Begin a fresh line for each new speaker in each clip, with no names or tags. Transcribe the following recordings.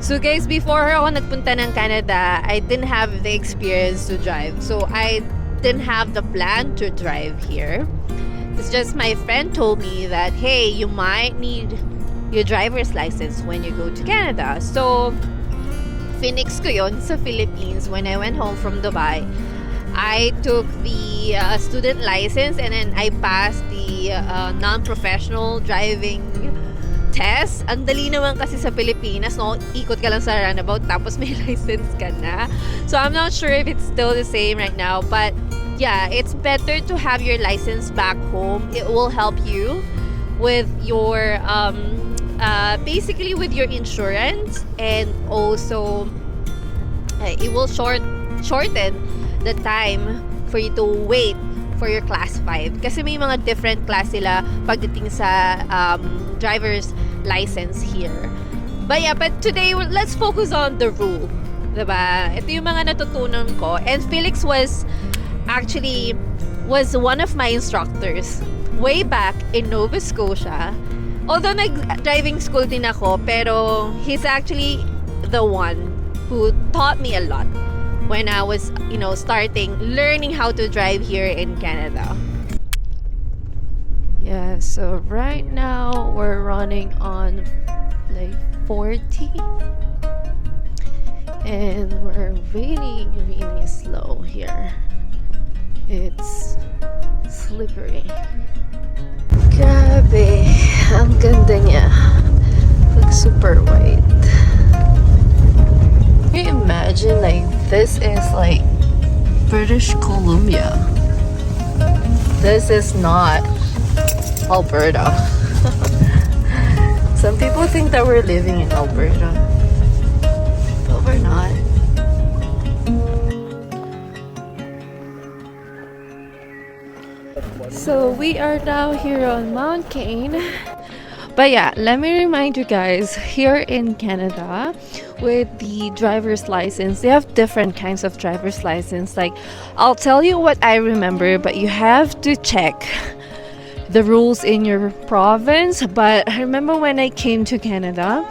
So guys, before ako nagpunta ng Canada, I didn't have the experience to drive. So I didn't have the plan to drive here. It's just my friend told me that, hey, you might need your driver's license when you go to Canada. So, Phoenix ko yun sa Philippines. When I went home from Dubai, I took the student license and then I passed the non-professional driving test. Ang dali naman kasi sa Pilipinas, no? Ikot ka lang sa runabout tapos may license ka na. So, I'm not sure if it's still the same right now, but yeah, it's better to have your license back home. It will help you with your basically with your insurance, and also it will shorten the time for you to wait for your class 5 kasi may mga different class sila pagdating sa driver's license here. But today let's focus on the rule, diba? Ito yung mga natutunan ko, and Felix was one of my instructors way back in Nova Scotia. Although nag-driving school din ako, pero he's actually the one who taught me a lot when I was, learning how to drive here in Canada. Yeah, so right now we're running on like 40. And we're really, really slow here. It's slippery. Grabe, ang ganda niya. Looks super white. Can you imagine, like, this is like British Columbia. This is not Alberta. Some people think that we're living in Alberta, but we're not. So we are now here on Mount Cain. But yeah, let me remind you guys, here in Canada, with the driver's license, they have different kinds of driver's license. Like, I'll tell you what I remember, but you have to check the rules in your province. But I remember when I came to Canada,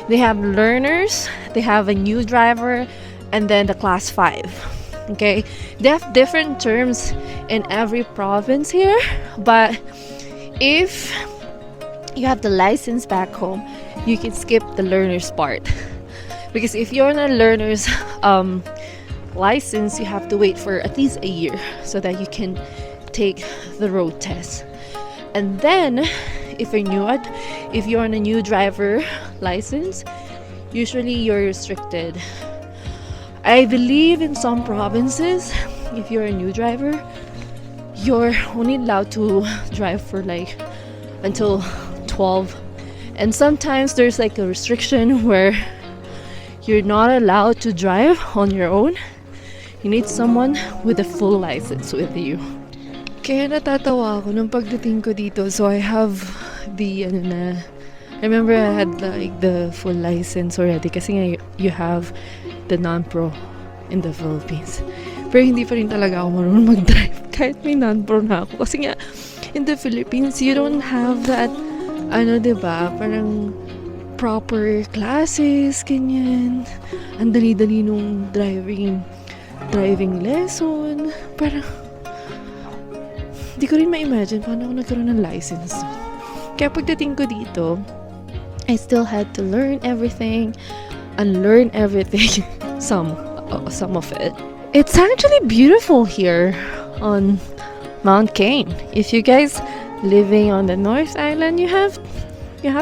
they have learners, they have a new driver, and then the class 5. Okay, they have different terms in every province here, but if you have the license back home, you can skip the learner's part, because if you're on a learner's license, you have to wait for at least a year so that you can take the road test. And then if you're on a new driver license, usually you're restricted. I believe in some provinces, if you're a new driver, you're only allowed to drive for like until 12. And sometimes there's like a restriction where you're not allowed to drive on your own. You need someone with a full license with you. Kaya natatawa ako nung pagdating ko dito. So I have the, I remember I had like the full license already kasi nga you have the non-pro in the Philippines. Pero hindi pa rin talaga ako marunong mag-drive kahit may non-pro na ako. Kasi nga, in the Philippines, you don't have that, diba, parang proper classes, ganyan. Ang dali-dali nung driving lesson. Parang, hindi ko rin ma-imagine paano ako nagkaroon ng license. Kaya pagdating ko dito, I still had to learn everything, unlearn everything, some of it. It's actually beautiful here on Mount Cain. If you guys living on the North Island, you have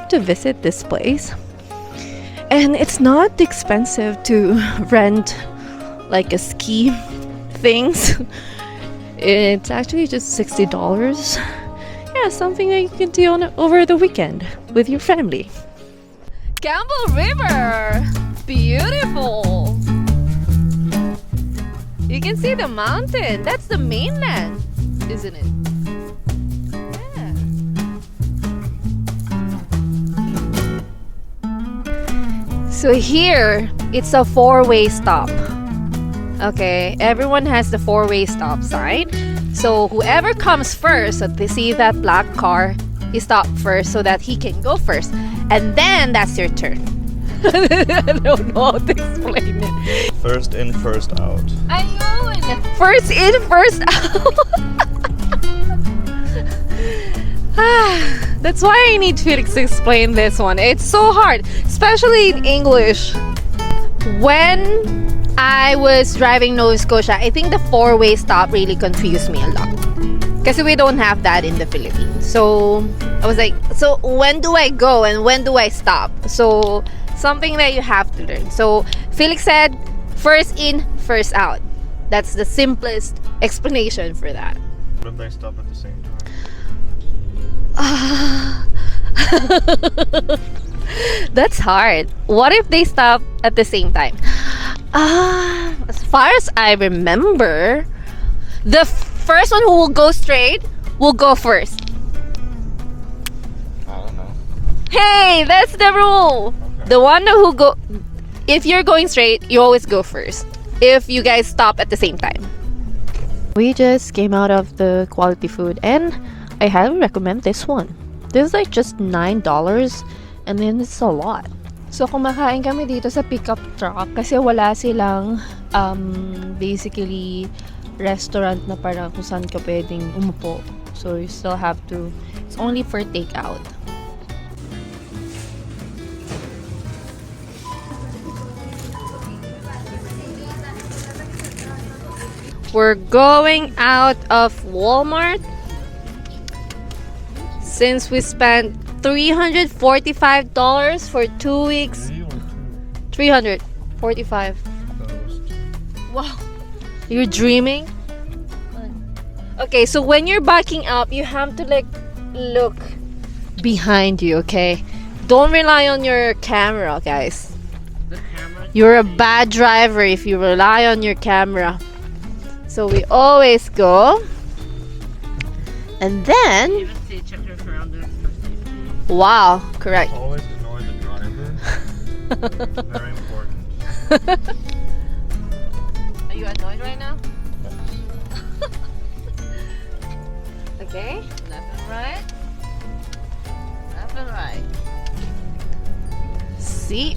to visit this place. And it's not expensive to rent like a ski things. It's actually just $60. Yeah, something that you can do over the weekend with your family. Campbell River! Beautiful! You can see the mountain. That's the mainland, isn't it? Yeah. So here, it's a 4-way stop. Okay, everyone has the 4-way stop sign. So whoever comes first, so they see that black car, he stopped first so that he can go first. And then that's your turn. I don't know how to explain it.
First in, first out.
Ayun! First in, first out. That's why I need Felix to explain this one. It's so hard, especially in English. When I was driving Nova Scotia, I think the four-way stop really confused me a lot. Because we don't have that in the Philippines. So I was like, so when do I go and when do I stop? So something that you have to learn. So Felix said, first in, first out. That's the simplest explanation for that.
What if they stop at the same time?
That's hard. What if they stop at the same time? As far as I remember, the first one who will go straight will go first.
I don't know.
Hey, that's the rule.
Okay.
The one who go, if you're going straight, you always go first. If you guys stop at the same time. We just came out of the quality food and I highly recommend this one. This is like just $9 and then it's a lot. So kumakain kami dito sa pickup truck kasi wala silang basically restaurant na parang kung saan ka pwedeng umupo. So you still have to, it's only for takeout. We're going out of Walmart since we spent $345 for 2 weeks. 345. Wow. You're dreaming? Okay, so when you're backing up, you have to like look behind you, okay? Don't rely on your camera, guys.
The camera?
You're a bad driver if you rely on your camera. So we always go. And then
Even say check your surroundings for safety.
wow, correct.
Always annoy the driver. Very important.
Are you annoyed right now? Okay, left and right. Left and right. See?